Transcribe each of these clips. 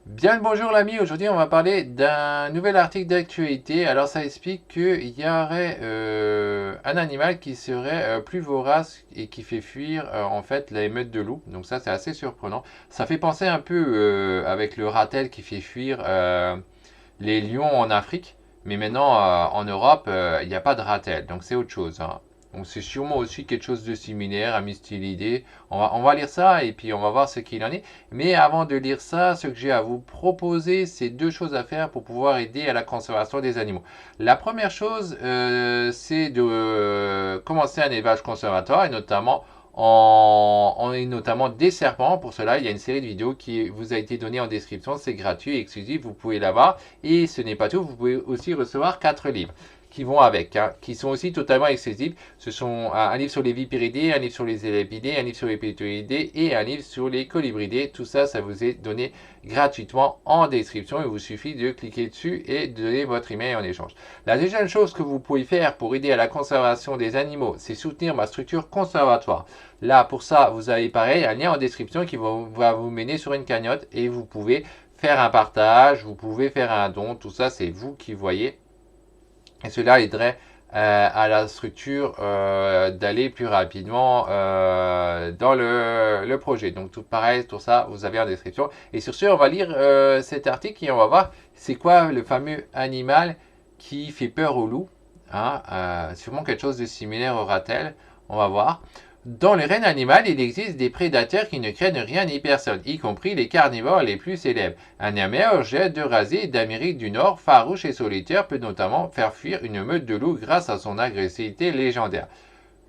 Bien le bonjour l'ami, aujourd'hui on va parler d'un nouvel article d'actualité. Alors ça explique qu'il y aurait un animal qui serait plus vorace et qui fait fuir en fait la émeute de loups. Donc ça c'est assez surprenant. Ça fait penser un peu avec le ratel qui fait fuir les lions en Afrique. Mais maintenant en Europe il n'y a pas de ratel, donc c'est autre chose, hein. Donc c'est sûrement aussi quelque chose de similaire à Mystélidés. On va lire ça et puis on va voir ce qu'il en est. Mais avant de lire ça, ce que j'ai à vous proposer, c'est deux choses à faire pour pouvoir aider à la conservation des animaux. La première chose, c'est de commencer un élevage conservatoire et notamment des serpents. Pour cela, il y a une série de vidéos qui vous a été donnée en description. C'est gratuit et exclusif, vous pouvez l'avoir. Et ce n'est pas tout, vous pouvez aussi recevoir 4 livres qui vont avec, hein, qui sont aussi totalement accessibles. Ce sont un livre sur les vipiridés, un livre sur les élépidés, un livre sur les pétouidés et un livre sur les colibridés. Tout ça, ça vous est donné gratuitement en description. Il vous suffit de cliquer dessus et de donner votre email en échange. La deuxième chose que vous pouvez faire pour aider à la conservation des animaux, c'est soutenir ma structure conservatoire. Là, pour ça, vous avez pareil, un lien en description qui va vous mener sur une cagnotte et vous pouvez faire un partage, vous pouvez faire un don. Tout ça, c'est vous qui voyez. Et cela aiderait à la structure d'aller plus rapidement dans le projet. Donc tout pareil, tout ça, vous avez en description. Et sur ce, on va lire cet article et on va voir c'est quoi le fameux animal qui fait peur au loup. Hein, sûrement quelque chose de similaire au ratel. On va voir. Dans le règne animal, il existe des prédateurs qui ne craignent rien ni personne, y compris les carnivores les plus célèbres. Un émergé d'Eurasie d'Amérique du Nord, farouche et solitaire, peut notamment faire fuir une meute de loups grâce à son agressivité légendaire.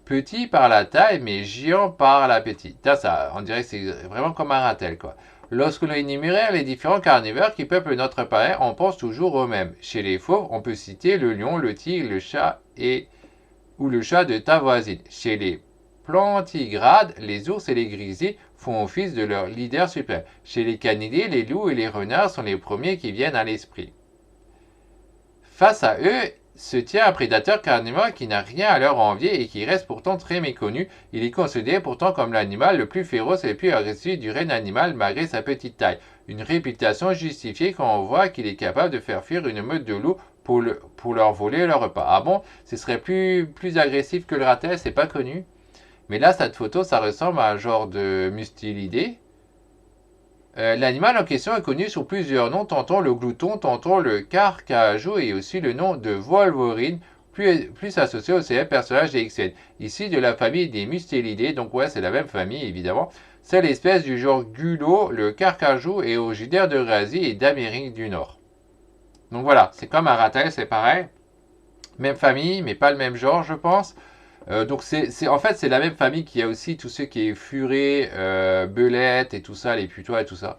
Petit par la taille, mais géant par l'appétit. Ça, on dirait que c'est vraiment comme un ratel, quoi. Lorsque l'on énumérait les différents carnivores qui peuplent notre planète, on pense toujours aux mêmes. Chez les fauves, on peut citer le lion, le tigre, le chat ou le chat de ta voisine. Chez les plantigrades, les ours et les grizzlies font office de leur leader suprême. Chez les canidés, les loups et les renards sont les premiers qui viennent à l'esprit. Face à eux se tient un prédateur carnivore qui n'a rien à leur envier et qui reste pourtant très méconnu. Il est considéré pourtant comme l'animal le plus féroce et le plus agressif du règne animal malgré sa petite taille. Une réputation justifiée quand on voit qu'il est capable de faire fuir une meute de loups pour leur voler leur repas. Ah bon, ce serait plus agressif que le ratel, c'est pas connu. Mais là, cette photo, ça ressemble à un genre de mustélidé. L'animal en question est connu sous plusieurs noms, tantôt le glouton, tantôt le carcajou et aussi le nom de Wolverine, plus associé au célèbre personnage des X-Men. Ici de la famille des mustélidés, donc ouais, c'est la même famille évidemment. C'est l'espèce du genre Gulo, le carcajou est originaire d'Eurasie et d'Amérique du Nord. Donc voilà, c'est comme un ratel, c'est pareil. Même famille, mais pas le même genre, je pense. Donc en fait c'est la même famille qui a aussi tout ce qui est furet, belette et tout ça, les putois et tout ça.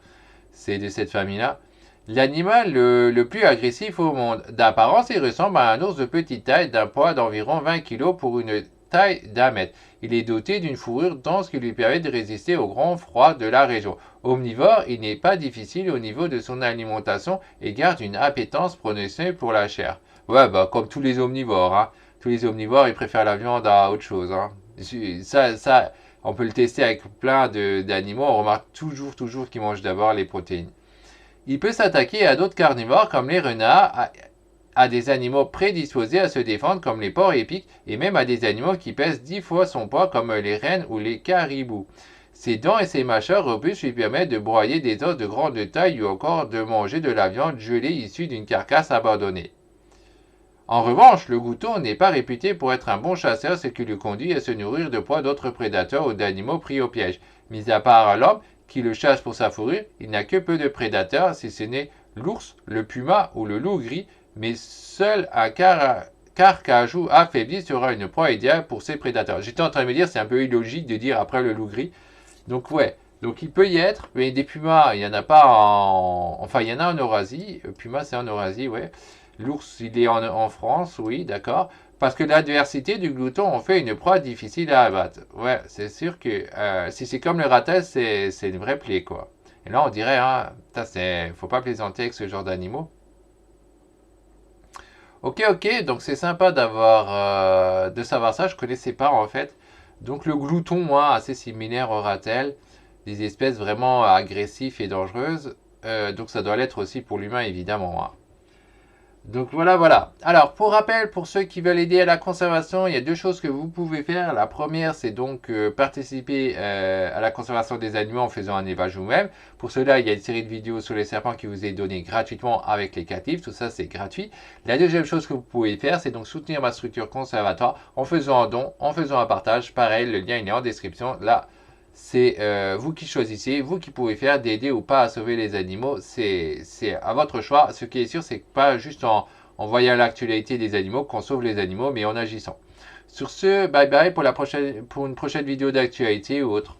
C'est de cette famille-là. L'animal le plus agressif au monde. D'apparence, il ressemble à un ours de petite taille d'un poids d'environ 20 kg pour une taille d'un mètre. Il est doté d'une fourrure dense qui lui permet de résister au grand froid de la région. Omnivore, il n'est pas difficile au niveau de son alimentation et garde une appétence prononcée pour la chair. Ouais, bah comme tous les omnivores, hein. Tous les omnivores, ils préfèrent la viande à autre chose, hein. Ça, on peut le tester avec plein d'animaux. On remarque toujours qu'ils mangent d'abord les protéines. Il peut s'attaquer à d'autres carnivores comme les renards, à des animaux prédisposés à se défendre comme les porcs épics et même à des animaux qui pèsent 10 fois son poids comme les rennes ou les caribous. Ses dents et ses mâchoires robustes lui permettent de broyer des os de grande taille ou encore de manger de la viande gelée issue d'une carcasse abandonnée. En revanche, le glouton n'est pas réputé pour être un bon chasseur, ce qui le conduit à se nourrir de proies d'autres prédateurs ou d'animaux pris au piège. Mis à part l'homme, qui le chasse pour sa fourrure, il n'a que peu de prédateurs, si ce n'est l'ours, le puma ou le loup gris, mais seul un carcajou affaibli sera une proie idéale pour ses prédateurs. J'étais en train de me dire, c'est un peu illogique de dire après le loup gris. Donc ouais, donc il peut y être, mais des pumas, il n'y en a pas en... Enfin, il y en a en Eurasie. Puma, c'est en Eurasie, ouais. L'ours, il est en France, oui, d'accord. Parce que l'adversité du glouton en fait une proie difficile à abattre. Ouais, c'est sûr que si c'est comme le ratel, c'est une vraie plaie, quoi. Et là, on dirait, hein, faut pas plaisanter avec ce genre d'animaux. Ok, donc c'est sympa de savoir ça. Je connaissais pas en fait. Donc le glouton, moi, assez similaire au ratel, des espèces vraiment agressives et dangereuses. Donc ça doit l'être aussi pour l'humain, évidemment, hein. Donc voilà. Alors pour rappel, pour ceux qui veulent aider à la conservation, il y a deux choses que vous pouvez faire. La première, c'est donc participer à la conservation des animaux en faisant un élevage vous-même. Pour cela, il y a une série de vidéos sur les serpents qui vous est donnée gratuitement avec les captifs. Tout ça, c'est gratuit. La deuxième chose que vous pouvez faire, c'est donc soutenir ma structure conservatoire en faisant un don, en faisant un partage. Pareil, le lien il est en description. Là, c'est vous qui choisissez, vous qui pouvez faire d'aider ou pas à sauver les animaux. C'est à votre choix. Ce qui est sûr, c'est pas juste en voyant l'actualité des animaux qu'on sauve les animaux, mais en agissant. Sur ce, bye bye pour une prochaine vidéo d'actualité ou autre.